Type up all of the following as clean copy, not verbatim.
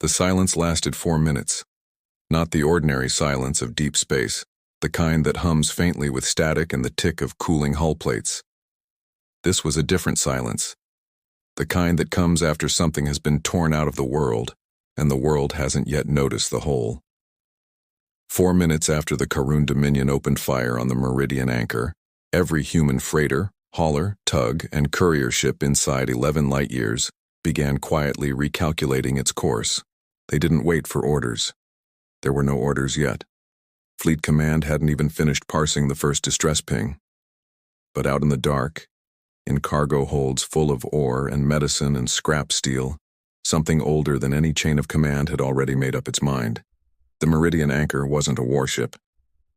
The silence lasted 4 minutes. Not the ordinary silence of deep space, the kind that hums faintly with static and the tick of cooling hull plates. This was a different silence, the kind that comes after something has been torn out of the world, and the world hasn't yet noticed the hole. 4 minutes after the Kharrun Dominion opened fire on the Meridian anchor, every human freighter, hauler, tug, and courier ship inside 11 light-years began quietly recalculating its course. They didn't wait for orders. There were no orders yet. Fleet Command hadn't even finished parsing the first distress ping. But out in the dark, in cargo holds full of ore and medicine and scrap steel, something older than any chain of command had already made up its mind. The Meridian anchor wasn't a warship.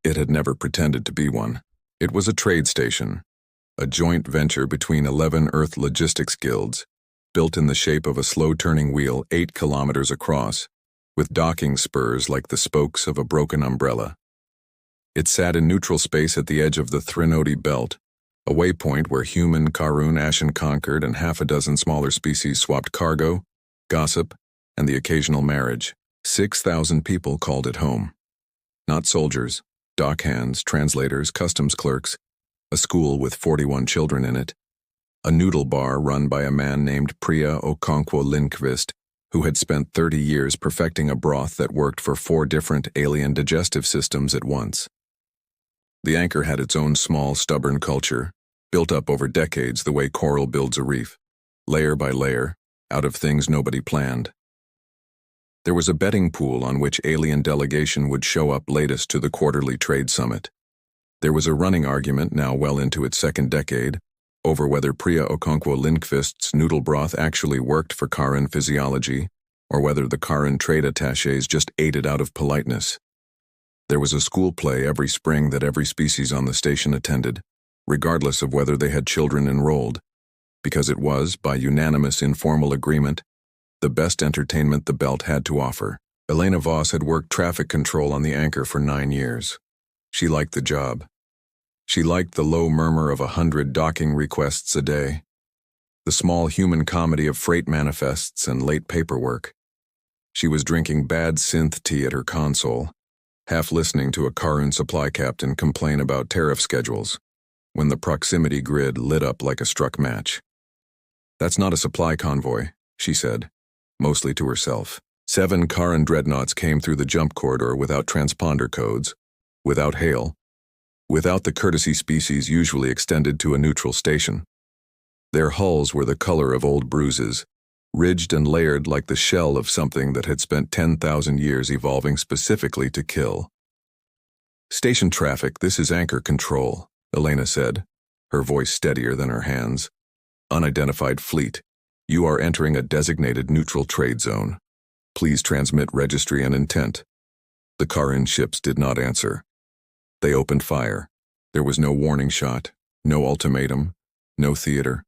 It had never pretended to be one. It was a trade station, a joint venture between 11 Earth logistics guilds, built in the shape of a slow-turning wheel 8 kilometers across, with docking spurs like the spokes of a broken umbrella. It sat in neutral space at the edge of the Threnody Belt, a waypoint where human, Kharrun, Ashen Conquered, and half a dozen smaller species swapped cargo, gossip, and the occasional marriage. 6,000 people called it home. Not soldiers, dock hands, translators, customs clerks, a school with 41 children in it, a noodle bar run by a man named Priya Okonkwo Lindqvist, who had spent 30 years perfecting a broth that worked for 4 different alien digestive systems at once. The anchor had its own small, stubborn culture, built up over decades the way coral builds a reef, layer by layer, out of things nobody planned. There was a betting pool on which alien delegation would show up latest to the quarterly trade summit. There was a running argument, now well into its 2nd decade, over whether Priya Okonkwo Lindqvist's noodle broth actually worked for Kharrun physiology, or whether the Kharrun trade attachés just ate it out of politeness. There was a school play every spring that every species on the station attended, regardless of whether they had children enrolled, because it was, by unanimous informal agreement, the best entertainment the Belt had to offer. Elena Voss had worked traffic control on the anchor for 9 years. She liked the job. She liked the low murmur of 100 docking requests a day, the small human comedy of freight manifests and late paperwork. She was drinking bad synth tea at her console, half listening to a Kharrun supply captain complain about tariff schedules, when the proximity grid lit up like a struck match. "That's not a supply convoy," she said, mostly to herself. 7 Kharrun dreadnoughts came through the jump corridor without transponder codes, without hail, without the courtesy species usually extended to a neutral station. Their hulls were the color of old bruises, ridged and layered like the shell of something that had spent 10,000 years evolving specifically to kill. "Station traffic, this is anchor control," Elena said, her voice steadier than her hands. "Unidentified fleet. You are entering a designated neutral trade zone. Please transmit registry and intent." The Kharrun ships did not answer. They opened fire. There was no warning shot, no ultimatum, no theater.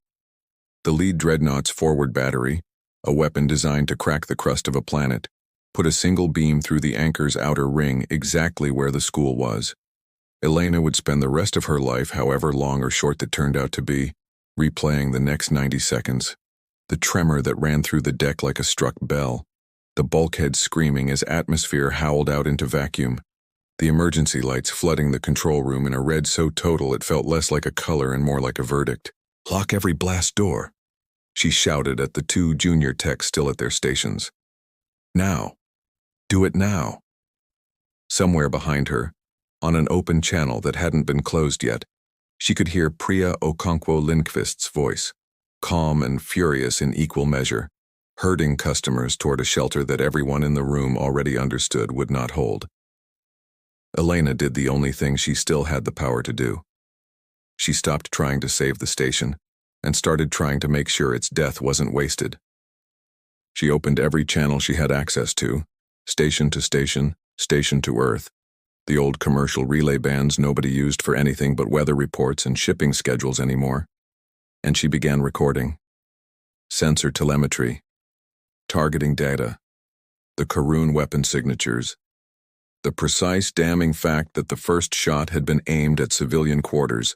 The lead dreadnought's forward battery, a weapon designed to crack the crust of a planet, put a single beam through the anchor's outer ring exactly where the school was. Elena would spend the rest of her life, however long or short that turned out to be, replaying the next 90 seconds. The tremor that ran through the deck like a struck bell, the bulkhead screaming as atmosphere howled out into vacuum, the emergency lights flooding the control room in a red so total it felt less like a color and more like a verdict. "Lock every blast door," she shouted at the 2 junior techs still at their stations. "Now. Do it now." Somewhere behind her, on an open channel that hadn't been closed yet, she could hear Priya Okonkwo Lindqvist's voice, calm and furious in equal measure, herding customers toward a shelter that everyone in the room already understood would not hold. Elena did the only thing she still had the power to do. She stopped trying to save the station and started trying to make sure its death wasn't wasted. She opened every channel she had access to, station to station, station to Earth, the old commercial relay bands nobody used for anything but weather reports and shipping schedules anymore, and she began recording. Sensor telemetry, targeting data, the Kharrun weapon signatures, the precise damning fact that the first shot had been aimed at civilian quarters,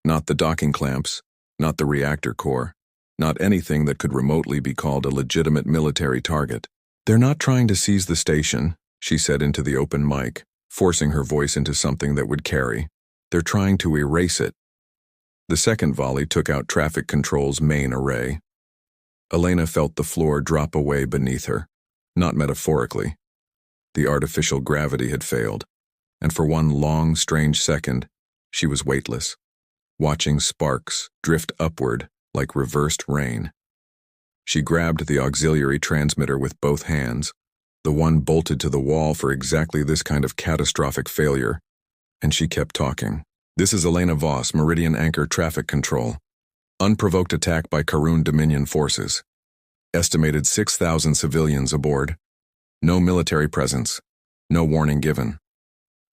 not the docking clamps, not the reactor core, not anything that could remotely be called a legitimate military target. They're not trying to seize the station, she said into the open mic, forcing her voice into something that would carry. They're trying to erase it. The second volley took out traffic control's main array. Elena felt the floor drop away beneath her, not metaphorically. The artificial gravity had failed, and for one long, strange second, she was weightless, watching sparks drift upward like reversed rain. She grabbed the auxiliary transmitter with both hands, the one bolted to the wall for exactly this kind of catastrophic failure, and she kept talking. This is Elena Voss, Meridian Anchor Traffic Control. Unprovoked attack by Kharrun Dominion forces. Estimated 6,000 civilians aboard. No military presence. No warning given.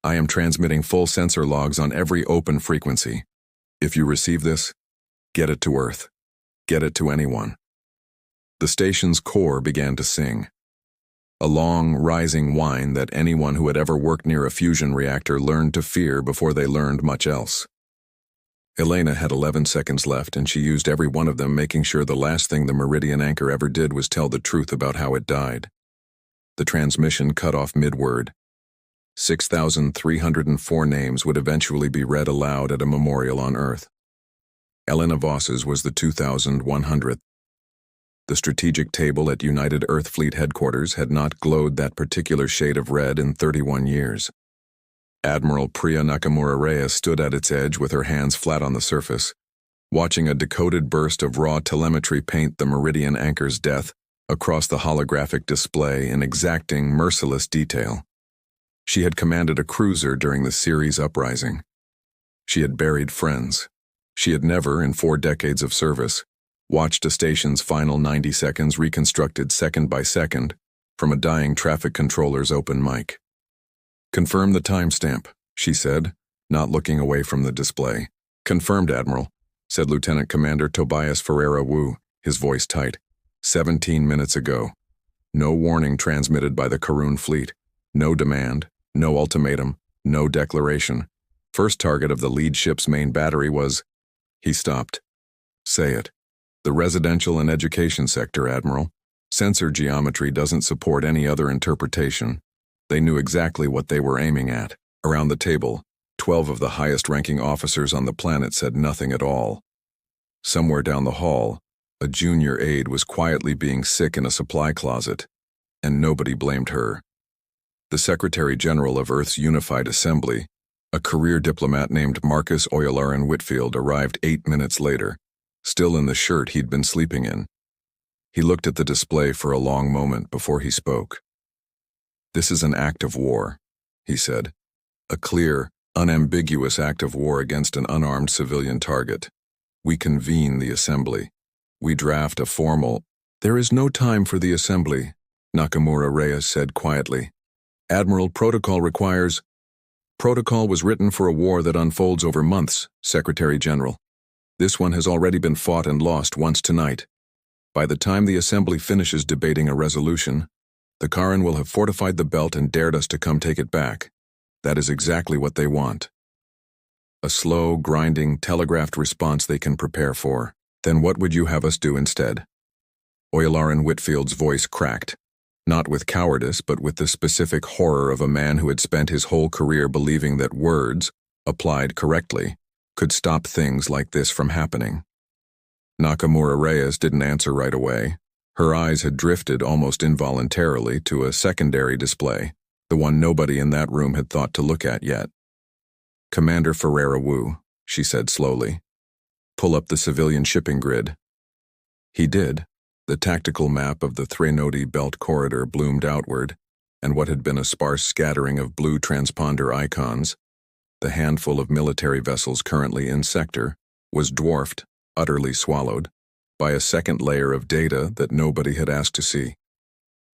I am transmitting full sensor logs on every open frequency. If you receive this, get it to Earth. Get it to anyone. The station's core began to sing. A long, rising whine that anyone who had ever worked near a fusion reactor learned to fear before they learned much else. Elena had 11 seconds left, and she used every one of them, making sure the last thing the Meridian Anchor ever did was tell the truth about how it died. The transmission cut off mid-word. 6,304 names would eventually be read aloud at a memorial on Earth. Elena Voss's was the 2,100th. The strategic table at United Earth Fleet headquarters had not glowed that particular shade of red in 31 years. Admiral Priya Nakamura-Reyes stood at its edge with her hands flat on the surface, watching a decoded burst of raw telemetry paint the Meridian Anchor's death across the holographic display in exacting, merciless detail. She had commanded a cruiser during the Ceres uprising. She had buried friends. She had never, in 4 decades of service, watched a station's final 90 seconds reconstructed second by second from a dying traffic controller's open mic. Confirm the timestamp, she said, not looking away from the display. Confirmed, Admiral, said Lieutenant Commander Tobias Ferreira Wu, his voice tight. 17 minutes ago. No warning transmitted by the Kharrun fleet. No demand, no ultimatum, no declaration. First target of the lead ship's main battery was... He stopped. Say it. The residential and education sector, Admiral. Sensor geometry doesn't support any other interpretation. They knew exactly what they were aiming at. Around the table, 12 of the highest-ranking officers on the planet said nothing at all. Somewhere down the hall, a junior aide was quietly being sick in a supply closet, and nobody blamed her. The Secretary General of Earth's Unified Assembly, a career diplomat named Marcus Oyalaran Whitfield, arrived 8 minutes later, still in the shirt he'd been sleeping in. He looked at the display for a long moment before he spoke. This is an act of war, he said. A clear, unambiguous act of war against an unarmed civilian target. We convene the assembly. We draft a formal... There is no time for the assembly, Nakamura-Reyes said quietly. Admiral, protocol requires... Protocol was written for a war that unfolds over months, Secretary General. This one has already been fought and lost once tonight. By the time the assembly finishes debating a resolution, the Kharrun will have fortified the belt and dared us to come take it back. That is exactly what they want. A slow, grinding, telegraphed response they can prepare for. Then what would you have us do instead? Oyalaran Whitfield's voice cracked, not with cowardice but with the specific horror of a man who had spent his whole career believing that words, applied correctly, could stop things like this from happening. Nakamura-Reyes didn't answer right away. Her eyes had drifted almost involuntarily to a secondary display, the one nobody in that room had thought to look at yet. Commander Ferreira Wu, she said slowly. Pull up the civilian shipping grid. He did. The tactical map of the Threnody Belt corridor bloomed outward, and what had been a sparse scattering of blue transponder icons, the handful of military vessels currently in sector, was dwarfed, utterly swallowed, by a second layer of data that nobody had asked to see.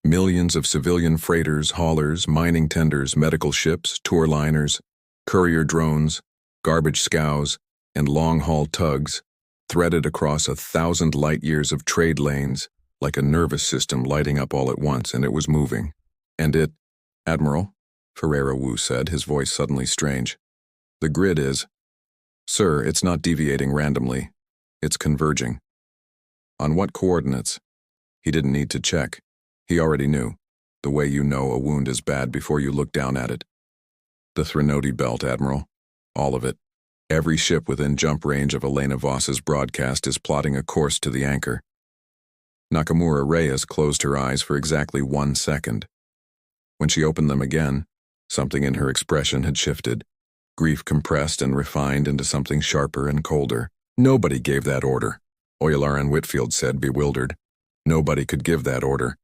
Millions of civilian freighters, haulers, mining tenders, medical ships, tour liners, courier drones, garbage scows, and long-haul tugs threaded across 1,000 light-years of trade lanes like a nervous system lighting up all at once, and it was moving. And it, Admiral, Ferreira Wu said, his voice suddenly strange. The grid is... Sir, it's not deviating randomly. It's converging. On what coordinates? He didn't need to check. He already knew. the way you know a wound is bad before you look down at it. The Threnody Belt, Admiral. All of it. Every ship within jump range of Elena Voss's broadcast is plotting a course to the anchor. Nakamura Reyes closed her eyes for exactly 1 second. When she opened them again, something in her expression had shifted. Grief compressed and refined into something sharper and colder. Nobody gave that order, Oylar and Whitfield said, bewildered. Nobody could give that order.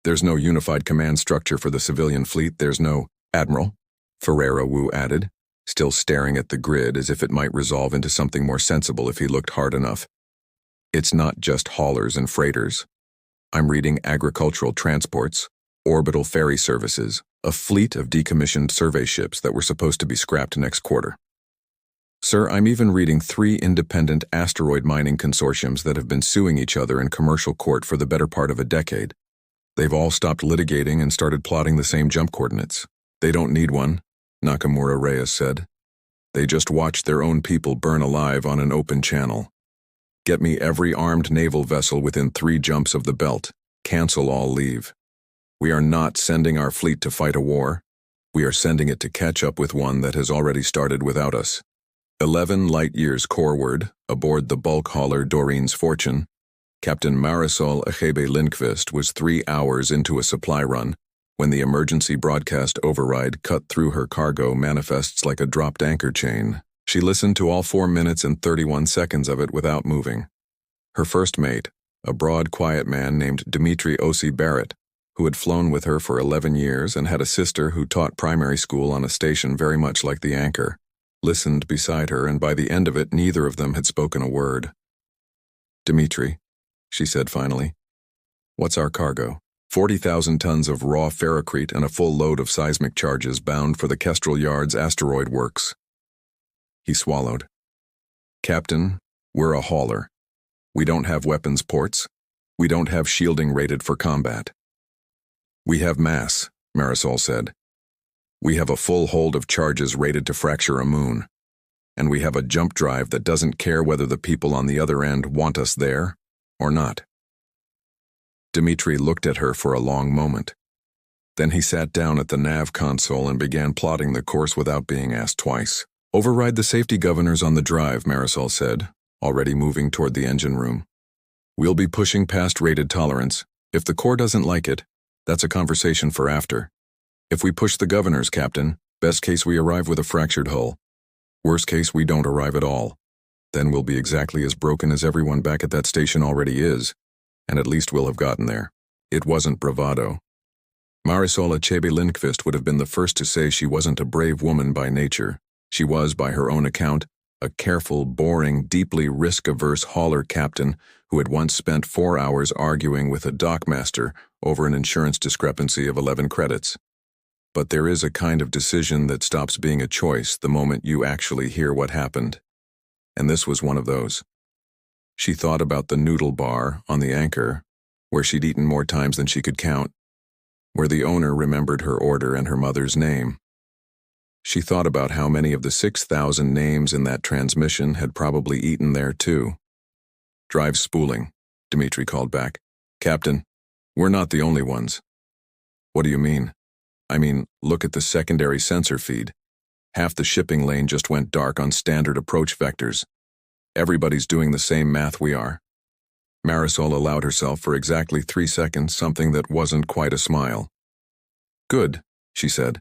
There's no unified command structure for the civilian fleet. There's no Admiral, Ferreira Wu added, still staring at the grid as if it might resolve into something more sensible if he looked hard enough. It's not just haulers and freighters. I'm reading agricultural transports, orbital ferry services, a fleet of decommissioned survey ships that were supposed to be scrapped next quarter. Sir, I'm even reading 3 independent asteroid mining consortiums that have been suing each other in commercial court for the better part of a decade. They've all stopped litigating and started plotting the same jump coordinates. They don't need one, Nakamura Reyes said. They just watch their own people burn alive on an open channel. Get me every armed naval vessel within 3 jumps of the belt. Cancel all leave. We are not sending our fleet to fight a war. We are sending it to catch up with one that has already started without us. 11 light-years coreward, aboard the bulk hauler Doreen's Fortune, Captain Marisol Echebe Lindqvist was 3 hours into a supply run when the emergency broadcast override cut through her cargo manifests like a dropped anchor chain. She listened to all 4 minutes and 31 seconds of it without moving. Her first mate, a broad, quiet man named Dimitri Osi Barrett, who had flown with her for 11 years and had a sister who taught primary school on a station very much like the anchor, listened beside her, and by the end of it neither of them had spoken a word. Dimitri, she said finally, what's our cargo? 40,000 tons of raw ferrocrete and a full load of seismic charges bound for the Kestrel Yard's asteroid works. He swallowed. Captain, we're a hauler. We don't have weapons ports. We don't have shielding rated for combat. We have mass, Marisol said. We have a full hold of charges rated to fracture a moon. And we have a jump drive that doesn't care whether the people on the other end want us there or not. Dimitri looked at her for a long moment. Then he sat down at the nav console and began plotting the course without being asked twice. Override the safety governors on the drive, Marisol said, already moving toward the engine room. We'll be pushing past rated tolerance. If the Corps doesn't like it, that's a conversation for after. If we push the governors, Captain, best case we arrive with a fractured hull. Worst case we don't arrive at all. Then we'll be exactly as broken as everyone back at that station already is, and at least we'll have gotten there. It wasn't bravado. Marisol Echebe Lindqvist would have been the first to say she wasn't a brave woman by nature. She was, by her own account, a careful, boring, deeply risk-averse hauler captain who had once spent 4 hours arguing with a dockmaster over an insurance discrepancy of 11 credits. But there is a kind of decision that stops being a choice the moment you actually hear what happened. And this was one of those. She thought about the noodle bar on the anchor, where she'd eaten more times than she could count, where the owner remembered her order and her mother's name. She thought about how many of the 6,000 names in that transmission had probably eaten there too. Drive spooling, Dimitri called back. Captain, we're not the only ones. What do you mean? I mean, look at the secondary sensor feed. Half the shipping lane just went dark on standard approach vectors. Everybody's doing the same math we are. Marisol allowed herself for exactly 3 seconds something that wasn't quite a smile. Good, she said.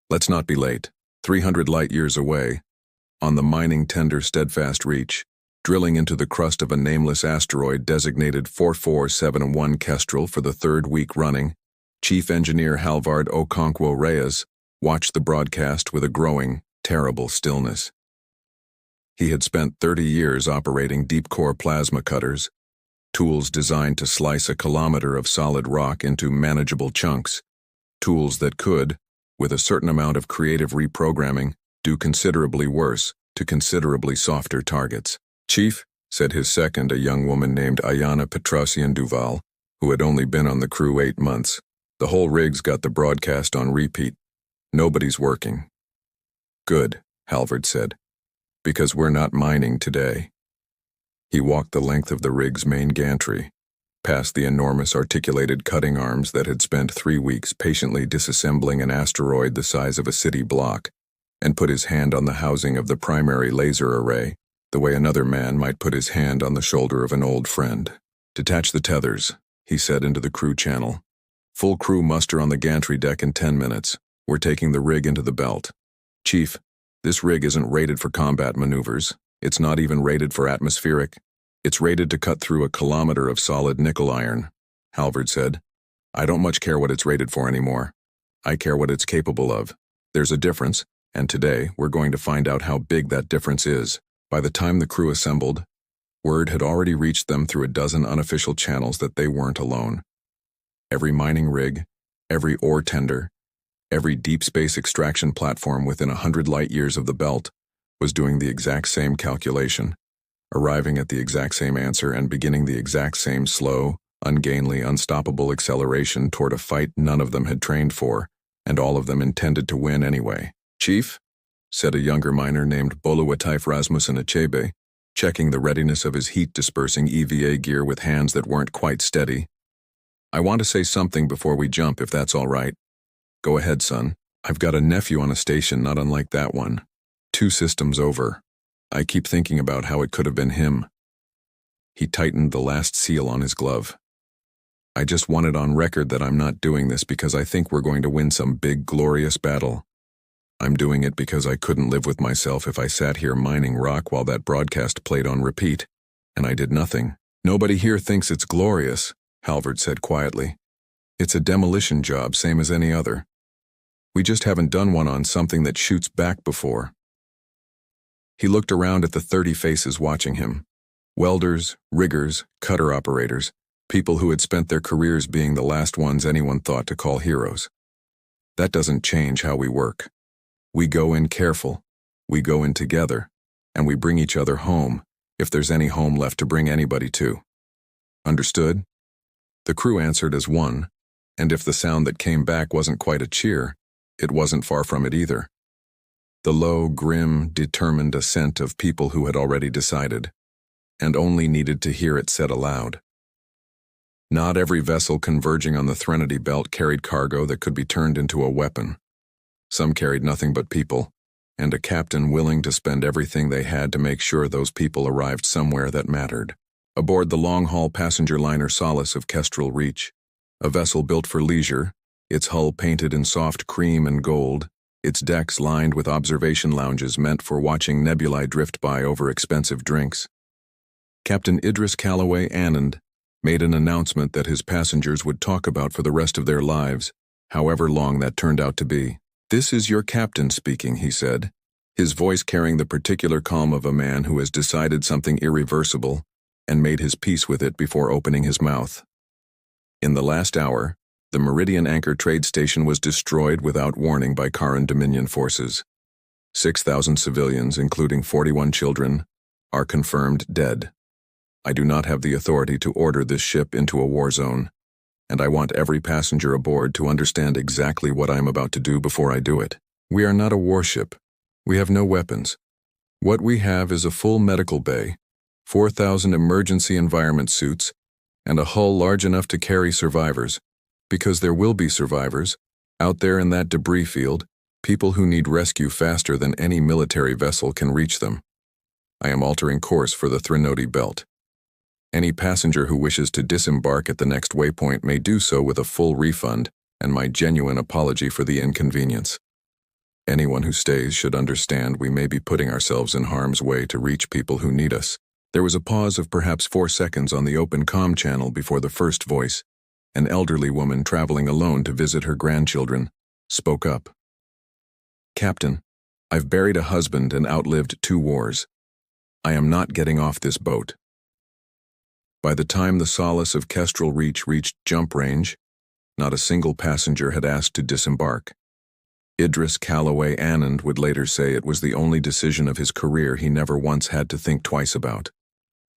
Let's not be late. 300 light-years away, on the mining tender Steadfast Reach, drilling into the crust of a nameless asteroid designated 4471 Kestrel for the 3rd week running, Chief Engineer Halvard Okonkwo Reyes watched the broadcast with a growing, terrible stillness. He had spent 30 years operating deep-core plasma cutters, tools designed to slice a kilometer of solid rock into manageable chunks, tools that could, with a certain amount of creative reprogramming, do considerably worse to considerably softer targets. Chief, said his second, a young woman named Ayana Petrosian Duval, who had only been on the crew 8 months, the whole rig's got the broadcast on repeat. Nobody's working. Good, Halvard said, because we're not mining today. He walked the length of the rig's main gantry, past the enormous articulated cutting arms that had spent 3 weeks patiently disassembling an asteroid the size of a city block, and put his hand on the housing of the primary laser array, the way another man might put his hand on the shoulder of an old friend. "Detach the tethers," he said into the crew channel. "Full crew muster on the gantry deck in 10 minutes. We're taking the rig into the belt. Chief, this rig isn't rated for combat maneuvers. It's not even rated for atmospheric. It's rated to cut through a kilometer of solid nickel iron," Halvard said. "I don't much care what it's rated for anymore. I care what it's capable of. There's a difference, and today we're going to find out how big that difference is." By the time the crew assembled, word had already reached them through a dozen unofficial channels that they weren't alone. Every mining rig, every ore tender, every deep space extraction platform within 100 light-years of the belt was doing the exact same calculation, arriving at the exact same answer and beginning the exact same slow, ungainly, unstoppable acceleration toward a fight none of them had trained for, and all of them intended to win anyway. "Chief," said a younger miner named Boluwataif Rasmussen Achebe, checking the readiness of his heat-dispersing EVA gear with hands that weren't quite steady. "I want to say something before we jump, if that's all right." "Go ahead, son. I've got a nephew on a station not unlike that one. 2 systems over. I keep thinking about how it could have been him." He tightened the last seal on his glove. "I just want it on record that I'm not doing this because I think we're going to win some big, glorious battle. I'm doing it because I couldn't live with myself if I sat here mining rock while that broadcast played on repeat, and I did nothing." "Nobody here thinks it's glorious," Halvard said quietly. "It's a demolition job, same as any other. We just haven't done one on something that shoots back before." He looked around at the 30 faces watching him. Welders, riggers, cutter operators, people who had spent their careers being the last ones anyone thought to call heroes. "That doesn't change how we work. We go in careful, we go in together, and we bring each other home, if there's any home left to bring anybody to. Understood?" The crew answered as one, and if the sound that came back wasn't quite a cheer, it wasn't far from it either. The low, grim, determined assent of people who had already decided, and only needed to hear it said aloud. Not every vessel converging on the Threnody Belt carried cargo that could be turned into a weapon. Some carried nothing but people, and a captain willing to spend everything they had to make sure those people arrived somewhere that mattered. Aboard the long-haul passenger liner Solace of Kestrel Reach, a vessel built for leisure, its hull painted in soft cream and gold, its decks lined with observation lounges meant for watching nebulae drift by over expensive drinks, Captain Idris Calloway Anand made an announcement that his passengers would talk about for the rest of their lives, however long that turned out to be. "This is your captain speaking," he said, his voice carrying the particular calm of a man who has decided something irreversible and made his peace with it before opening his mouth. In the last hour, the Meridian Anchor trade station was destroyed without warning by Kharrun Dominion forces. 6,000 civilians, including 41 children, are confirmed dead. I do not have the authority to order this ship into a war zone, and I want every passenger aboard to understand exactly what I am about to do before I do it. We are not a warship. We have no weapons. What we have is a full medical bay, 4,000 emergency environment suits, and a hull large enough to carry survivors, because there will be survivors, out there in that debris field, people who need rescue faster than any military vessel can reach them. I am altering course for the Threnody Belt. Any passenger who wishes to disembark at the next waypoint may do so with a full refund and my genuine apology for the inconvenience. Anyone who stays should understand we may be putting ourselves in harm's way to reach people who need us." There was a pause of perhaps 4 seconds on the open comm channel before the first voice, an elderly woman traveling alone to visit her grandchildren, spoke up. "Captain, I've buried a husband and outlived 2 wars. I am not getting off this boat." By the time the Solace of Kestrel Reach reached jump range, not a single passenger had asked to disembark. Idris Calloway Anand would later say it was the only decision of his career he never once had to think twice about.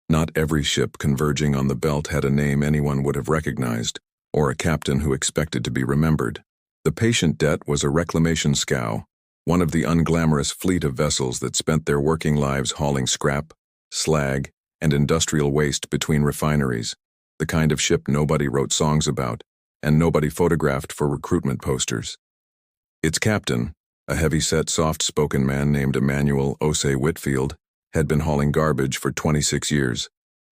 Not every ship converging on the belt had a name anyone would have recognized, or a captain who expected to be remembered. The Patient Det was a reclamation scow, one of the unglamorous fleet of vessels that spent their working lives hauling scrap, slag, and industrial waste between refineries, the kind of ship nobody wrote songs about, and nobody photographed for recruitment posters. Its captain, a heavy-set, soft-spoken man named Emmanuel Osei Whitfield, had been hauling garbage for 26 years,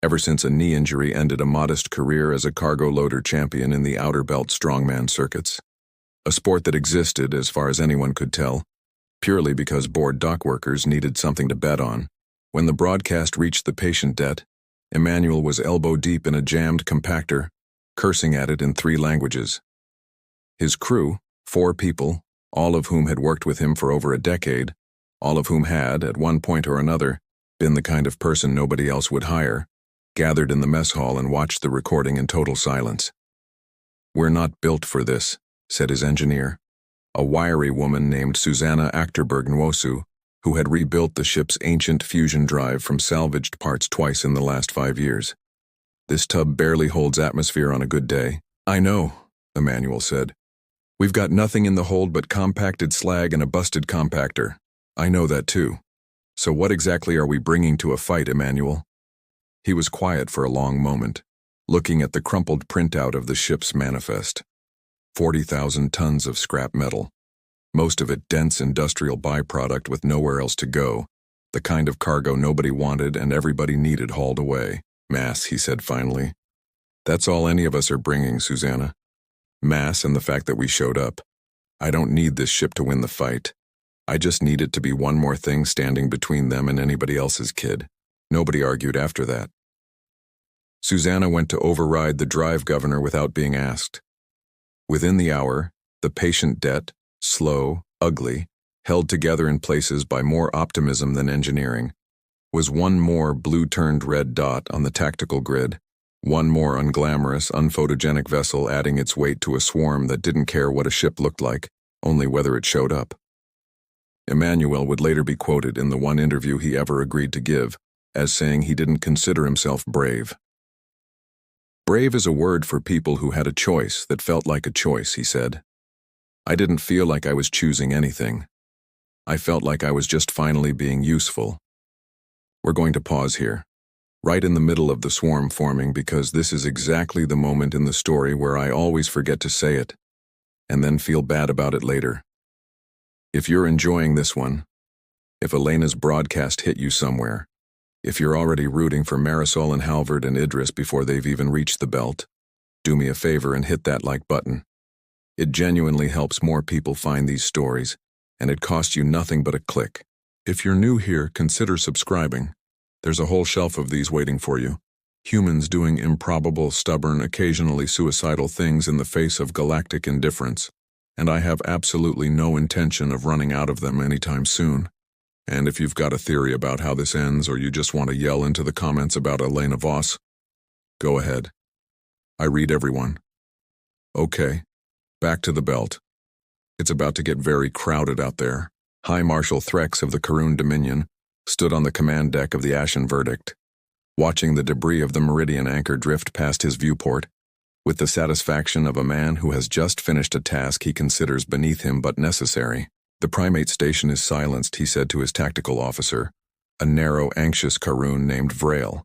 ever since a knee injury ended a modest career as a cargo loader champion in the Outer Belt strongman circuits. A sport that existed, as far as anyone could tell, purely because bored dock workers needed something to bet on. When the broadcast reached the patient deck, Emmanuel was elbow-deep in a jammed compactor, cursing at it in 3 languages. His crew, 4 people, all of whom had worked with him for over a decade, all of whom had, at one point or another, been the kind of person nobody else would hire, gathered in the mess hall and watched the recording in total silence. "We're not built for this," said his engineer, a wiry woman named Susanna Achterberg Nwosu, who had rebuilt the ship's ancient fusion drive from salvaged parts twice in the last 5 years. "This tub barely holds atmosphere on a good day." "I know," Emmanuel said. "We've got nothing in the hold but compacted slag and a busted compactor. I know that too. So what exactly are we bringing to a fight, Emmanuel?" He was quiet for a long moment, looking at the crumpled printout of the ship's manifest. 40,000 tons of scrap metal. Most of it dense industrial byproduct with nowhere else to go, the kind of cargo nobody wanted and everybody needed hauled away. "Mass," he said finally. "That's all any of us are bringing, Susanna. Mass and the fact that we showed up. I don't need this ship to win the fight. I just need it to be one more thing standing between them and anybody else's kid." Nobody argued after that. Susanna went to override the drive governor without being asked. Within the hour, the patient debt, slow, ugly, held together in places by more optimism than engineering, was one more blue-turned-red dot on the tactical grid, one more unglamorous, unphotogenic vessel adding its weight to a swarm that didn't care what a ship looked like, only whether it showed up. Emmanuel would later be quoted in the one interview he ever agreed to give as saying he didn't consider himself brave. "Brave is a word for people who had a choice that felt like a choice," he said. "I didn't feel like I was choosing anything. I felt like I was just finally being useful." We're going to pause here, right in the middle of the swarm forming, because this is exactly the moment in the story where I always forget to say it, and then feel bad about it later. If you're enjoying this one, if Elena's broadcast hit you somewhere, if you're already rooting for Marisol and Halvard and Idris before they've even reached the belt, do me a favor and hit that like button. It genuinely helps more people find these stories, and it costs you nothing but a click. If you're new here, consider subscribing. There's a whole shelf of these waiting for you. Humans doing improbable, stubborn, occasionally suicidal things in the face of galactic indifference, and I have absolutely no intention of running out of them anytime soon. And if you've got a theory about how this ends or you just want to yell into the comments about Elena Voss, go ahead. I read everyone. Okay, back to the belt. It's about to get very crowded out there. High Marshal Threx of the Kharrun Dominion stood on the command deck of the Ashen Verdict, watching the debris of the Meridian anchor drift past his viewport, with the satisfaction of a man who has just finished a task he considers beneath him but necessary. "The primate station is silenced," he said to his tactical officer, a narrow, anxious Kharrun named Vrail.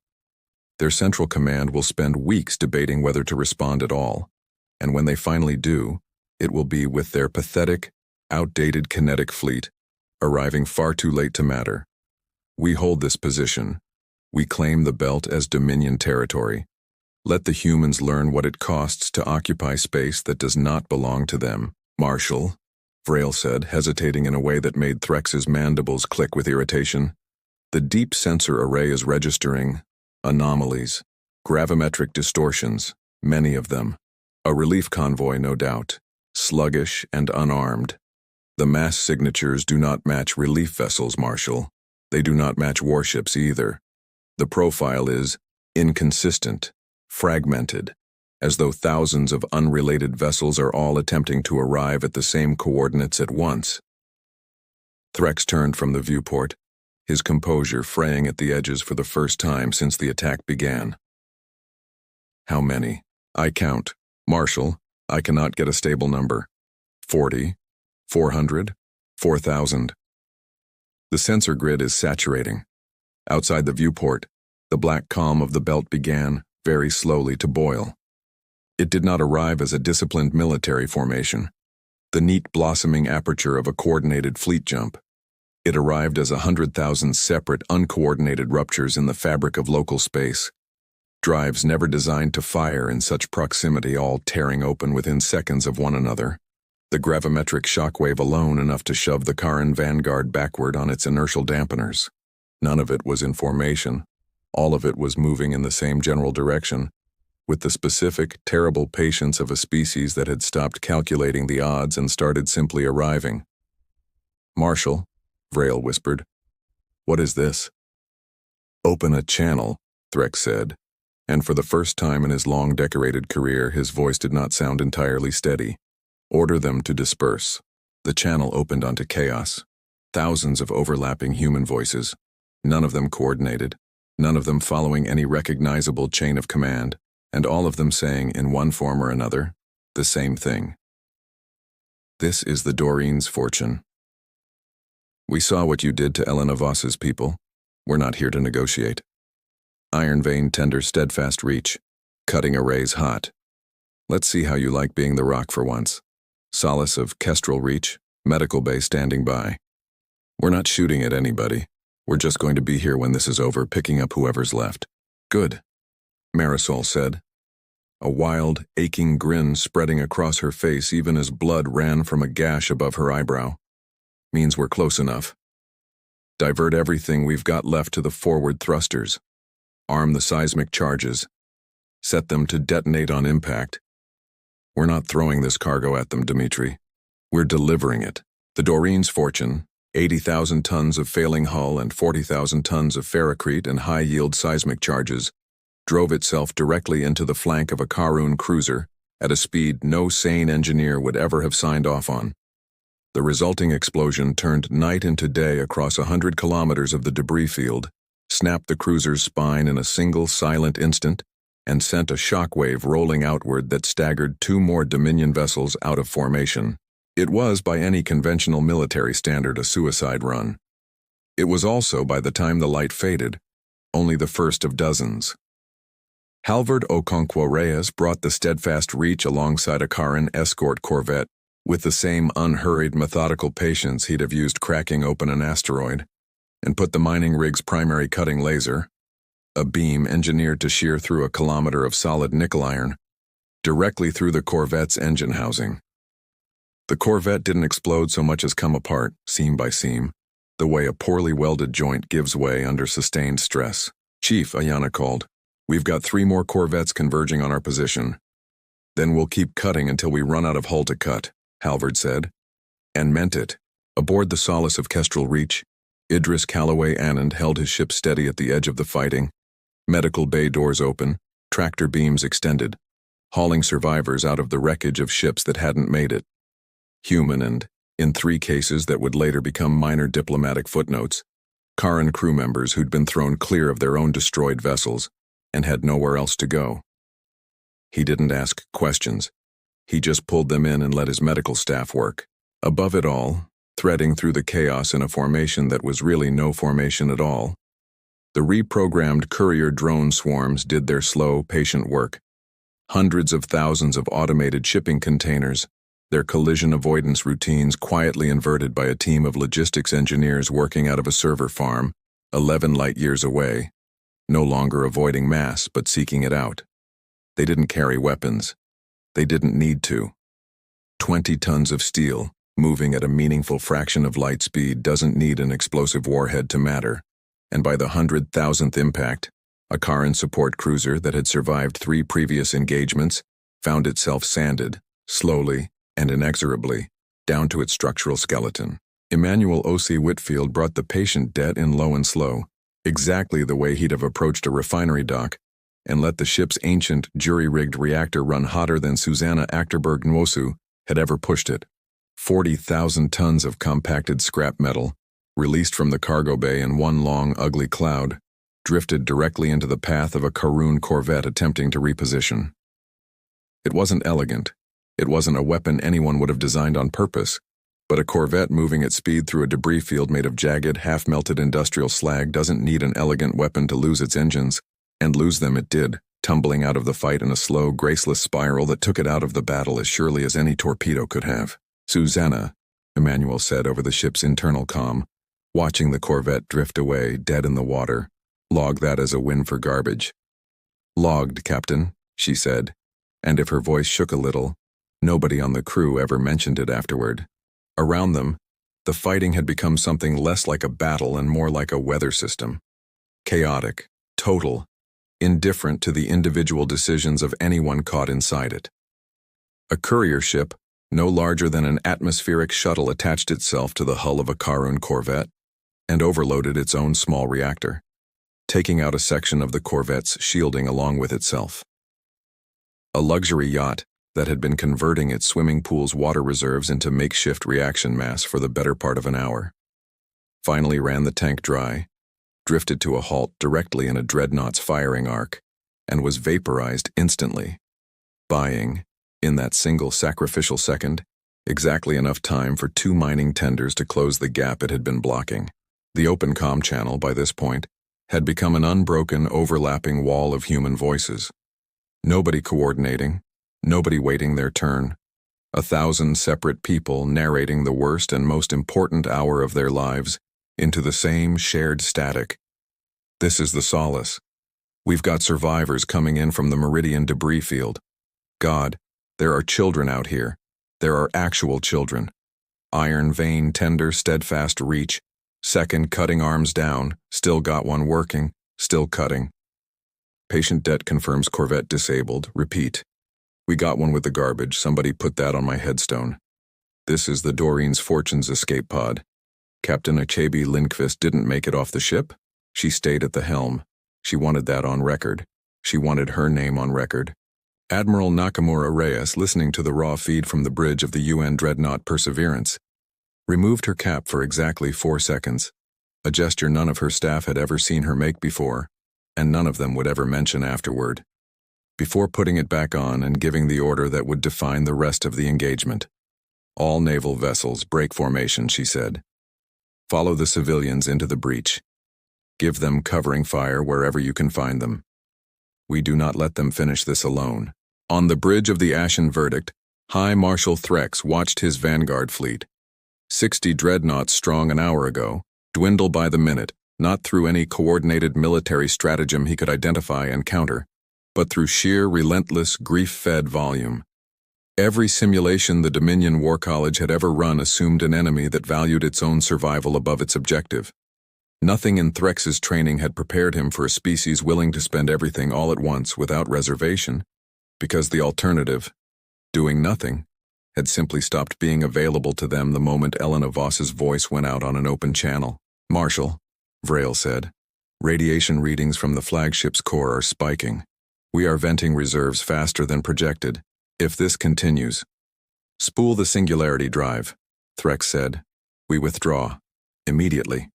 "Their central command will spend weeks debating whether to respond at all, and when they finally do, it will be with their pathetic, outdated kinetic fleet, arriving far too late to matter. We hold this position. We claim the belt as Dominion territory. Let the humans learn what it costs to occupy space that does not belong to them." "Marshal," Vrail said, hesitating in a way that made Threx's mandibles click with irritation, "the deep sensor array is registering anomalies, gravimetric distortions, many of them. A relief convoy, no doubt, sluggish and unarmed. The mass signatures do not match relief vessels, Marshal. They do not match warships either. The profile is inconsistent, fragmented, as though thousands of unrelated vessels are all attempting to arrive at the same coordinates at once." Threx turned from the viewport, his composure fraying at the edges for the first time since the attack began. "How many?" "I count. Marshal, I cannot get a stable number. 40, 400, 4,000. The sensor grid is saturating. Outside the viewport, the black calm of the belt began, very slowly to boil. It did not arrive as a disciplined military formation, the neat blossoming aperture of a coordinated fleet jump. It arrived as 100,000 separate, uncoordinated ruptures in the fabric of local space. Drives never designed to fire in such proximity, all tearing open within seconds of one another. The gravimetric shockwave alone enough to shove the Kharrun vanguard backward on its inertial dampeners. None of it was in formation. All of it was moving in the same general direction, with the specific, terrible patience of a species that had stopped calculating the odds and started simply arriving. "Marshal," Vrail whispered. "What is this?" "Open a channel," Threx said, and for the first time in his long decorated career his voice did not sound entirely steady. "Order them to disperse." The channel opened onto chaos. Thousands of overlapping human voices, none of them coordinated, none of them following any recognizable chain of command, and all of them saying, in one form or another, the same thing. "This is the Doreen's fortune. We saw what you did to Elena Voss's people. We're not here to negotiate. Iron vein tender steadfast reach, cutting arrays hot. Let's see how you like being the rock for once. Solace of kestrel reach, medical bay standing by. We're not shooting at anybody. We're just going to be here when this is over, picking up whoever's left." "Good," Marisol said, a wild, aching grin spreading across her face even as blood ran from a gash above her eyebrow. "Means we're close enough. Divert everything we've got left to the forward thrusters. Arm the seismic charges. Set them to detonate on impact. We're not throwing this cargo at them, Dimitri. We're delivering it. The Doreen's fortune, 80,000 tons of failing hull and 40,000 tons of ferrocrete and high-yield seismic charges, drove itself directly into the flank of a Kharrun cruiser at a speed no sane engineer would ever have signed off on. The resulting explosion turned night into day across 100 kilometers of the debris field, snapped the cruiser's spine in a single silent instant, and sent a shockwave rolling outward that staggered 2 more Dominion vessels out of formation. It was, by any conventional military standard, a suicide run. It was also, by the time the light faded, only the first of dozens. Halvard Okonkwo Reyes brought the steadfast reach alongside a Kharrun escort corvette with the same unhurried, methodical patience he'd have used cracking open an asteroid, and put the mining rig's primary cutting laser, a beam engineered to shear through a kilometer of solid nickel iron, directly through the corvette's engine housing. The corvette didn't explode so much as come apart, seam by seam, the way a poorly welded joint gives way under sustained stress. "Chief," Ayana called, "we've got 3 more corvettes converging on our position. Then we'll keep cutting until we run out of hull to cut," Halvard said. And meant it. Aboard the Solace of Kestrel Reach, Idris Calloway Anand held his ship steady at the edge of the fighting, medical bay doors open, tractor beams extended, hauling survivors out of the wreckage of ships that hadn't made it. Human and, in 3 cases that would later become minor diplomatic footnotes, Kharrun crew members who'd been thrown clear of their own destroyed vessels and had nowhere else to go. He didn't ask questions. He just pulled them in and let his medical staff work. Above it all, threading through the chaos in a formation that was really no formation at all, the reprogrammed courier drone swarms did their slow, patient work. Hundreds of thousands of automated shipping containers, their collision avoidance routines quietly inverted by a team of logistics engineers working out of a server farm, 11 light-years away, no longer avoiding mass but seeking it out. They didn't carry weapons. They didn't need to. 20 tons of steel, moving at a meaningful fraction of light speed, doesn't need an explosive warhead to matter, and by the 100,000th impact, a Kharrun support cruiser that had survived 3 previous engagements found itself sanded, slowly and inexorably, down to its structural skeleton. Emmanuel O.C. Whitfield brought the patient debt in low and slow, exactly the way he'd have approached a refinery dock, and let the ship's ancient, jury-rigged reactor run hotter than Susanna Achterberg Nwosu had ever pushed it. 40,000 tons of compacted scrap metal, released from the cargo bay in one long, ugly cloud, drifted directly into the path of a Kharrun corvette attempting to reposition. It wasn't elegant. It wasn't a weapon anyone would have designed on purpose, but a corvette moving at speed through a debris field made of jagged, half-melted industrial slag doesn't need an elegant weapon to lose its engines, and lose them it did, tumbling out of the fight in a slow, graceless spiral that took it out of the battle as surely as any torpedo could have. "Susanna," Emmanuel said over the ship's internal comm, watching the corvette drift away, dead in the water. "Log that as a win for garbage." "Logged, Captain," she said, and if her voice shook a little, nobody on the crew ever mentioned it afterward. Around them, the fighting had become something less like a battle and more like a weather system. Chaotic, total, indifferent to the individual decisions of anyone caught inside it. A courier ship, no larger than an atmospheric shuttle, attached itself to the hull of a Kharrun corvette and overloaded its own small reactor, taking out a section of the corvette's shielding along with itself. A luxury yacht that had been converting its swimming pool's water reserves into makeshift reaction mass for the better part of an hour, finally ran the tank dry, drifted to a halt directly in a dreadnought's firing arc, and was vaporized instantly, buying, in that single sacrificial second, exactly enough time for 2 mining tenders to close the gap it had been blocking. The open comm channel, by this point, had become an unbroken, overlapping wall of human voices. Nobody coordinating, nobody waiting their turn. 1,000 separate people narrating the worst and most important hour of their lives into the same shared static. "This is the solace. We've got survivors coming in from the Meridian debris field. God, there are children out here. There are actual children. Iron vein, tender, steadfast reach. Second cutting arms down. Still got one working. Still cutting. Patient det confirms corvette disabled. Repeat. We got one with the garbage. Somebody put that on my headstone. This is the Doreen's Fortunes escape pod. Captain Achebe Lindqvist didn't make it off the ship. She stayed at the helm. She wanted that on record. She wanted her name on record. Admiral Nakamura Reyes, listening to the raw feed from the bridge of the UN dreadnought Perseverance, removed her cap for exactly 4 seconds, a gesture none of her staff had ever seen her make before, and none of them would ever mention afterward, before putting it back on and giving the order that would define the rest of the engagement. "All naval vessels, break formation," she said. "Follow the civilians into the breach. Give them covering fire wherever you can find them. We do not let them finish this alone." On the bridge of the Ashen Verdict, High Marshal Threx watched his vanguard fleet, 60 dreadnoughts strong an hour ago, dwindle by the minute, not through any coordinated military stratagem he could identify and counter, but through sheer, relentless, grief-fed volume. Every simulation the Dominion War College had ever run assumed an enemy that valued its own survival above its objective. Nothing in Threx's training had prepared him for a species willing to spend everything all at once without reservation, because the alternative, doing nothing, had simply stopped being available to them the moment Elena Voss's voice went out on an open channel. "Marshal," Vrail said, "radiation readings from the flagship's core are spiking. We are venting reserves faster than projected. If this continues..." "Spool the singularity drive," Threx said. "We withdraw. Immediately."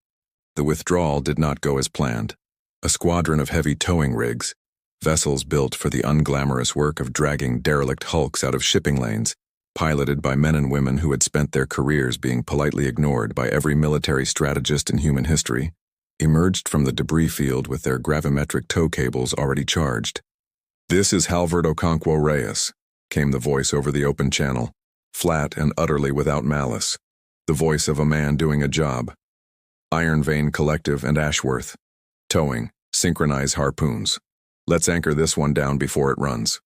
The withdrawal did not go as planned. A squadron of heavy towing rigs, vessels built for the unglamorous work of dragging derelict hulks out of shipping lanes, piloted by men and women who had spent their careers being politely ignored by every military strategist in human history, emerged from the debris field with their gravimetric tow cables already charged. "This is Halvard Okonkwo Reyes," came the voice over the open channel, flat and utterly without malice, the voice of a man doing a job. "Iron Vein Collective and Ashworth. Towing, synchronize harpoons. Let's anchor this one down before it runs."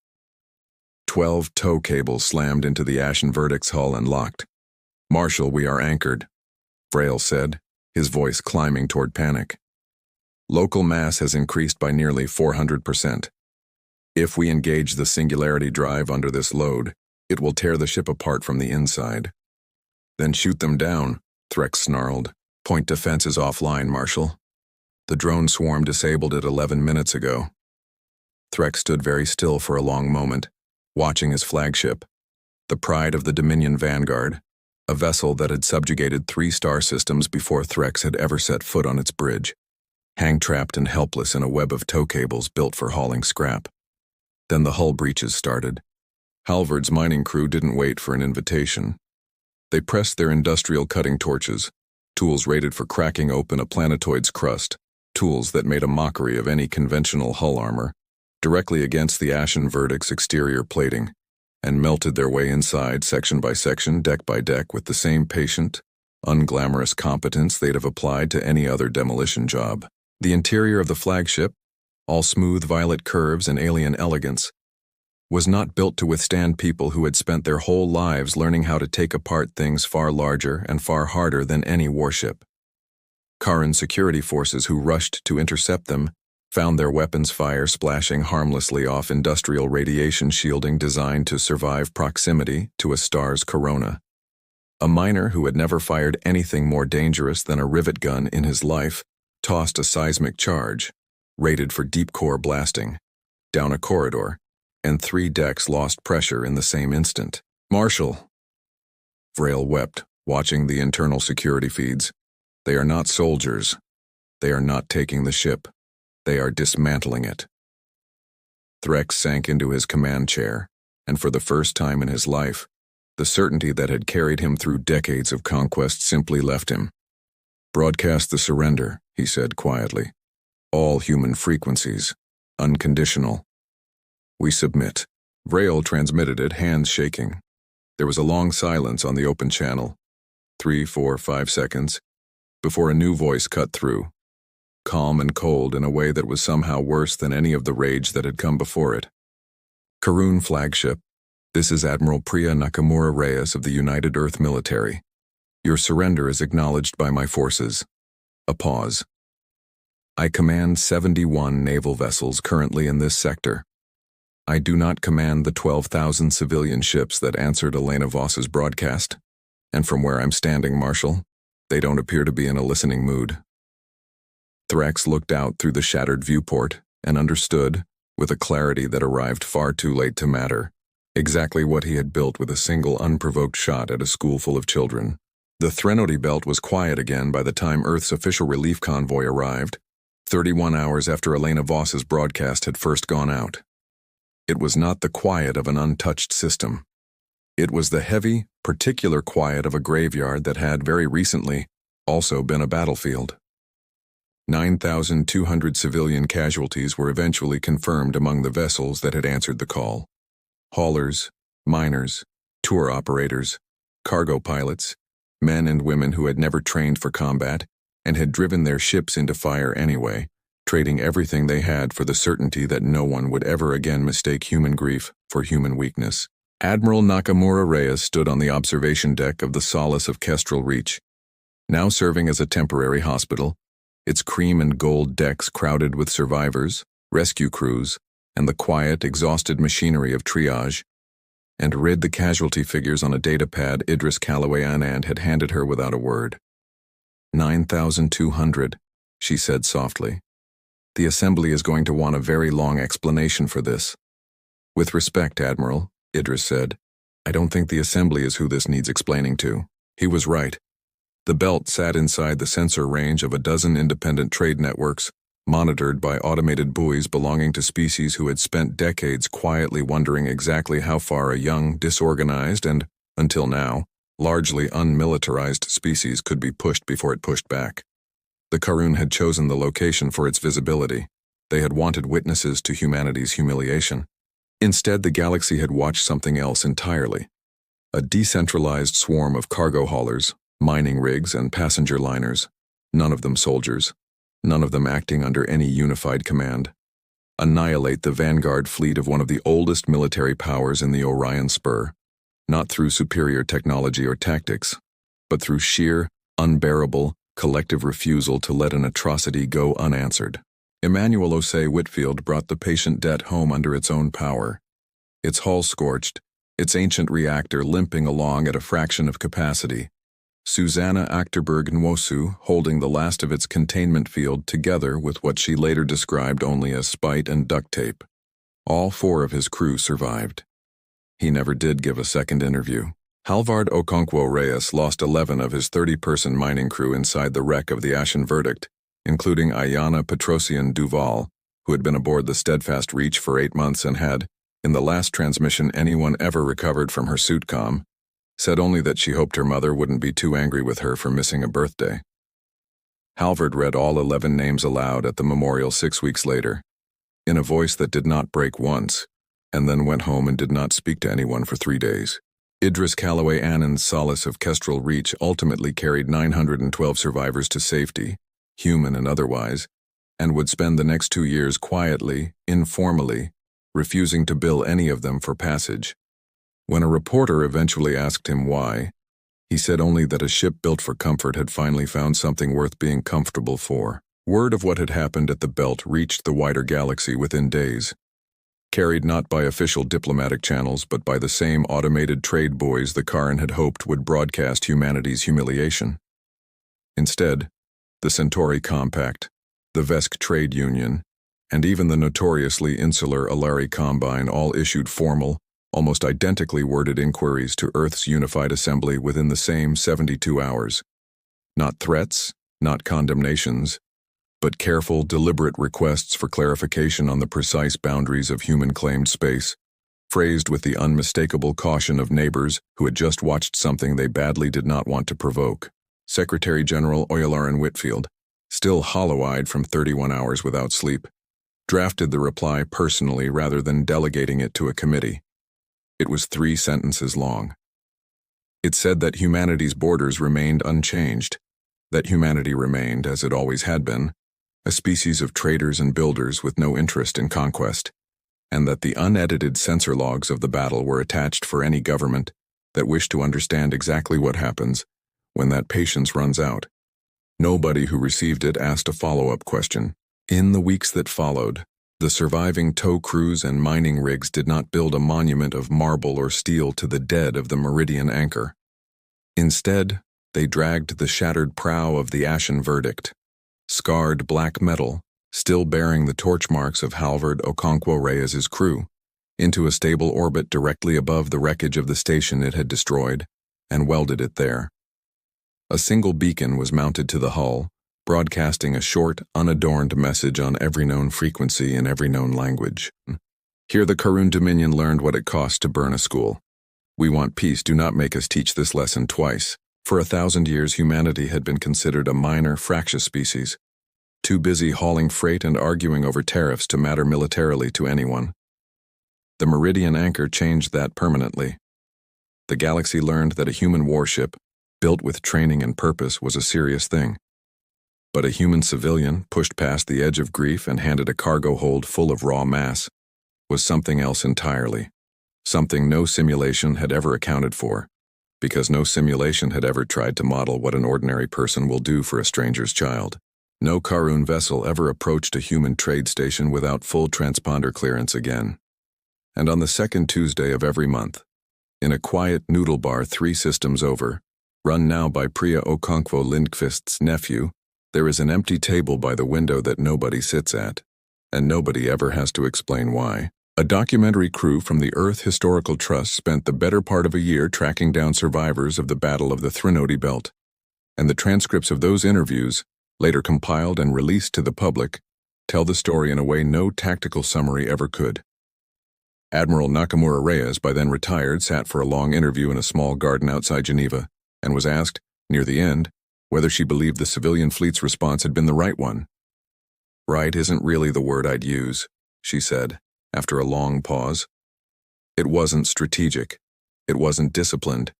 12 tow cables slammed into the Ashen Verdict's hull and locked. "Marshal, we are anchored," Vrail said, his voice climbing toward panic. "Local mass has increased by nearly 400%. If we engage the singularity drive under this load, it will tear the ship apart from the inside." "Then shoot them down," Threx snarled. "Point defense is offline, Marshal. The drone swarm disabled it 11 minutes ago." Threx stood very still for a long moment, watching his flagship, the pride of the Dominion Vanguard, a vessel that had subjugated 3 star systems before Threx had ever set foot on its bridge, hang-trapped and helpless in a web of tow cables built for hauling scrap. Then the hull breaches started. Halvard's mining crew didn't wait for an invitation. They pressed their industrial cutting torches, tools rated for cracking open a planetoid's crust, tools that made a mockery of any conventional hull armor, directly against the ashen verdict's exterior plating, and melted their way inside section by section, deck by deck, with the same patient, unglamorous competence they'd have applied to any other demolition job. The interior of the flagship, all smooth violet curves and alien elegance, was not built to withstand people who had spent their whole lives learning how to take apart things far larger and far harder than any warship. Kharrun security forces who rushed to intercept them found their weapons fire splashing harmlessly off industrial radiation shielding designed to survive proximity to a star's corona. A miner who had never fired anything more dangerous than a rivet gun in his life tossed a seismic charge, rated for deep core blasting, down a corridor, and 3 decks lost pressure in the same instant. "Marshal," Vrail wept, watching the internal security feeds. "They are not soldiers. They are not taking the ship. They are dismantling it." Threx sank into his command chair, and for the first time in his life, the certainty that had carried him through decades of conquest simply left him. "Broadcast the surrender," he said quietly. "All human frequencies. Unconditional. We submit." Vrail transmitted it, hands shaking. There was a long silence on the open channel, 3, 4, 5 seconds, before a new voice cut through, calm and cold in a way that was somehow worse than any of the rage that had come before it. "Kharrun flagship, this is Admiral Priya Nakamura Reyes of the United Earth Military. Your surrender is acknowledged by my forces." A pause. "I command 71 naval vessels currently in this sector. I do not command the 12,000 civilian ships that answered Elena Voss's broadcast, and from where I'm standing, Marshal, they don't appear to be in a listening mood." Thrax looked out through the shattered viewport and understood, with a clarity that arrived far too late to matter, exactly what he had built with a single unprovoked shot at a school full of children. The Threnody Belt was quiet again by the time Earth's official relief convoy arrived, 31 hours after Elena Voss's broadcast had first gone out. It was not the quiet of an untouched system. It was the heavy, particular quiet of a graveyard that had, very recently, also been a battlefield. 9,200 civilian casualties were eventually confirmed among the vessels that had answered the call. Haulers, miners, tour operators, cargo pilots, men and women who had never trained for combat and had driven their ships into fire anyway, trading everything they had for the certainty that no one would ever again mistake human grief for human weakness. Admiral Nakamura Reyes stood on the observation deck of the Solace of Kestrel Reach, now serving as a temporary hospital, its cream and gold decks crowded with survivors, rescue crews, and the quiet, exhausted machinery of triage, and read the casualty figures on a datapad Idris Calloway Anand had handed her without a word. 9,200, she said softly. "The Assembly is going to want a very long explanation for this." "With respect, Admiral," Idris said, "I don't think the Assembly is who this needs explaining to." He was right. The belt sat inside the sensor range of a dozen independent trade networks, monitored by automated buoys belonging to species who had spent decades quietly wondering exactly how far a young, disorganized, and, until now, largely unmilitarized species could be pushed before it pushed back. The Kharrun had chosen the location for its visibility. They had wanted witnesses to humanity's humiliation. Instead, the galaxy had watched something else entirely. A decentralized swarm of cargo haulers, mining rigs, and passenger liners, none of them soldiers, none of them acting under any unified command, annihilate the vanguard fleet of one of the oldest military powers in the Orion Spur, not through superior technology or tactics, but through sheer, unbearable, collective refusal to let an atrocity go unanswered. Emmanuel Osei Whitfield brought the patient debt home under its own power, its hull scorched, its ancient reactor limping along at a fraction of capacity, Susanna Achterberg Nwosu holding the last of its containment field together with what she later described only as spite and duct tape. All 4 of his crew survived. He never did give a second interview. Halvard Okonkwo Reyes lost 11 of his 30-person mining crew inside the wreck of the Ashen Verdict, including Ayana Petrosian Duval, who had been aboard the Steadfast Reach for 8 months and had, in the last transmission anyone ever recovered from her suitcom, said only that she hoped her mother wouldn't be too angry with her for missing a birthday. Halvard read all 11 names aloud at the memorial 6 weeks later. in a voice that did not break once, and then went home and did not speak to anyone for 3 days. Idris Callaway Annan's solace of Kestrel Reach ultimately carried 912 survivors to safety, human and otherwise, and would spend the next 2 years quietly, informally, refusing to bill any of them for passage. When a reporter eventually asked him why, he said only that a ship built for comfort had finally found something worth being comfortable for. Word of what had happened at the belt reached the wider galaxy within days, carried not by official diplomatic channels but by the same automated trade buoys the Kharrun had hoped would broadcast humanity's humiliation. Instead, the Centauri Compact, the Vesk Trade Union, and even the notoriously insular Alari Combine all issued formal, almost identically worded inquiries to Earth's unified assembly within the same 72 hours. Not threats, not condemnations, but careful, deliberate requests for clarification on the precise boundaries of human-claimed space, phrased with the unmistakable caution of neighbors who had just watched something they badly did not want to provoke. Secretary General Oyalaran Whitfield, still hollow-eyed from 31 hours without sleep, drafted the reply personally rather than delegating it to a committee. It was 3 sentences long. It said that humanity's borders remained unchanged, that humanity remained, as it always had been, a species of traders and builders with no interest in conquest, and that the unedited censor logs of the battle were attached for any government that wished to understand exactly what happens when that patience runs out. Nobody who received it asked a follow-up question. In the weeks that followed, the surviving tow crews and mining rigs did not build a monument of marble or steel to the dead of the Meridian anchor. Instead, they dragged the shattered prow of the Ashen Verdict, scarred black metal, still bearing the torch marks of Halvard Okonkwo Reyes's crew, into a stable orbit directly above the wreckage of the station it had destroyed, and welded it there. A single beacon was mounted to the hull, broadcasting a short, unadorned message on every known frequency in every known language. Here the Kharrun Dominion learned what it cost to burn a school. We want peace, do not make us teach this lesson twice. For 1,000 years humanity had been considered a minor, fractious species, too busy hauling freight and arguing over tariffs to matter militarily to anyone. The Meridian anchor changed that permanently. The galaxy learned that a human warship, built with training and purpose, was a serious thing. But a human civilian, pushed past the edge of grief and handed a cargo hold full of raw mass, was something else entirely. Something no simulation had ever accounted for, because no simulation had ever tried to model what an ordinary person will do for a stranger's child. No Kharrun vessel ever approached a human trade station without full transponder clearance again. And on the second Tuesday of every month, in a quiet noodle bar 3 systems over, run now by Priya Okonkwo Lindqvist's nephew, there is an empty table by the window that nobody sits at, and nobody ever has to explain why. A documentary crew from the Earth Historical Trust spent the better part of a year tracking down survivors of the Battle of the Threnody Belt, and the transcripts of those interviews, later compiled and released to the public, tell the story in a way no tactical summary ever could. Admiral Nakamura Reyes, by then retired, sat for a long interview in a small garden outside Geneva, and was asked, near the end, whether she believed the civilian fleet's response had been the right one. "Right isn't really the word I'd use," she said, after a long pause. "It wasn't strategic. It wasn't disciplined.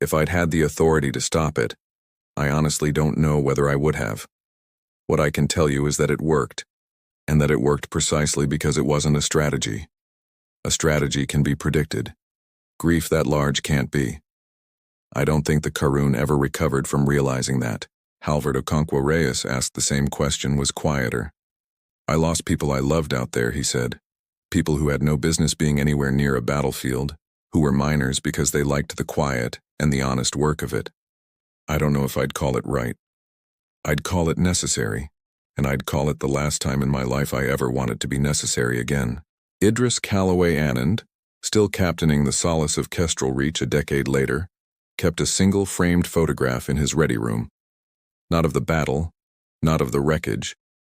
If I'd had the authority to stop it, I honestly don't know whether I would have. What I can tell you is that it worked, and that it worked precisely because it wasn't a strategy. A strategy can be predicted. Grief that large can't be. I don't think the Kharrun ever recovered from realizing that." Halvard Okonkwo Reyes asked the same question, was quieter. "I lost people I loved out there," he said. "People who had no business being anywhere near a battlefield, who were miners because they liked the quiet and the honest work of it. I don't know if I'd call it right. I'd call it necessary, and I'd call it the last time in my life I ever wanted to be necessary again." Idris Callaway Annan, still captaining the Solace of Kestrel Reach a decade later, kept a single framed photograph in his ready room. Not of the battle, not of the wreckage,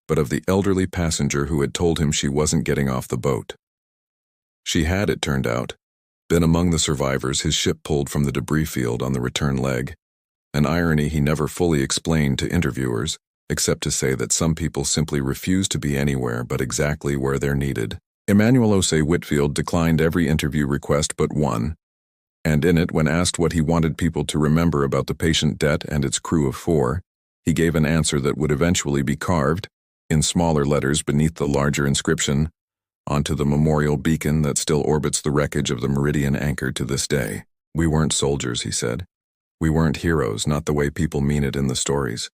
but of the elderly passenger who had told him she wasn't getting off the boat. She had, it turned out, been among the survivors his ship pulled from the debris field on the return leg, an irony he never fully explained to interviewers, except to say that some people simply refuse to be anywhere but exactly where they're needed. Emmanuel Ose Whitfield declined every interview request but one, and in it, when asked what he wanted people to remember about the patient debt and its crew of 4, he gave an answer that would eventually be carved, in smaller letters beneath the larger inscription, onto the memorial beacon that still orbits the wreckage of the Meridian anchor to this day. "We weren't soldiers," he said. "We weren't heroes, not the way people mean it in the stories.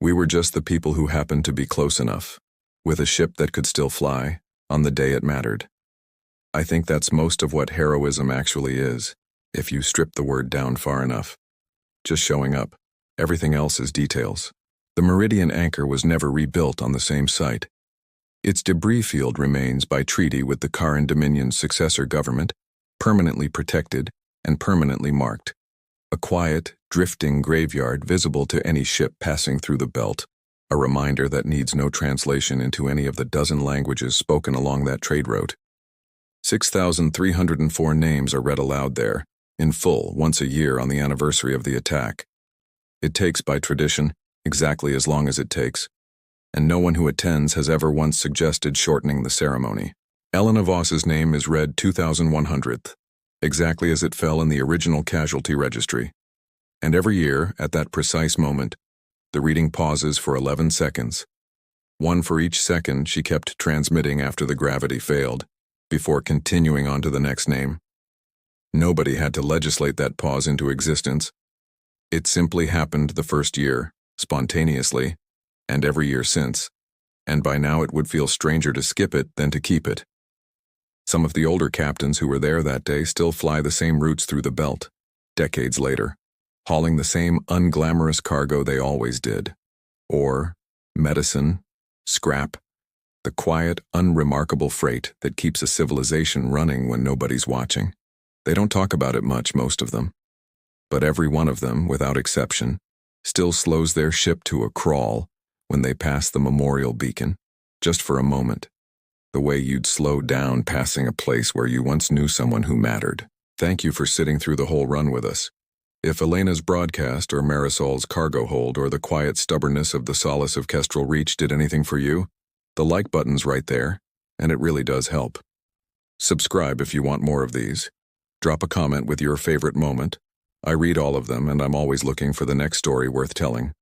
We were just the people who happened to be close enough, with a ship that could still fly, on the day it mattered." I think that's most of what heroism actually is, if you strip the word down far enough. Just showing up. Everything else is details. The Meridian anchor was never rebuilt on the same site. Its debris field remains, by treaty with the Kharrun Dominion's successor government, permanently protected and permanently marked. A quiet, drifting graveyard visible to any ship passing through the belt, a reminder that needs no translation into any of the dozen languages spoken along that trade route. 6,304 names are read aloud there, in full, once a year on the anniversary of the attack. It takes, by tradition, exactly as long as it takes, and no one who attends has ever once suggested shortening the ceremony. Elena Voss's name is read 2,100th, exactly as it fell in the original casualty registry. And every year, at that precise moment, the reading pauses for 11 seconds. One for each second she kept transmitting after the gravity failed, before continuing on to the next name. Nobody had to legislate that pause into existence. It simply happened the first year, spontaneously, and every year since, and by now it would feel stranger to skip it than to keep it. Some of the older captains who were there that day still fly the same routes through the belt, decades later, hauling the same unglamorous cargo they always did. Ore, medicine, scrap, the quiet, unremarkable freight that keeps a civilization running when nobody's watching. They don't talk about it much, most of them. But every one of them, without exception, still slows their ship to a crawl when they pass the memorial beacon, just for a moment, the way you'd slow down passing a place where you once knew someone who mattered. Thank you for sitting through the whole run with us. If Elena's broadcast or Marisol's cargo hold or the quiet stubbornness of the Solace of Kestrel Reach did anything for you, the like button's right there, and it really does help. Subscribe if you want more of these. Drop a comment with your favorite moment. I read all of them, and I'm always looking for the next story worth telling.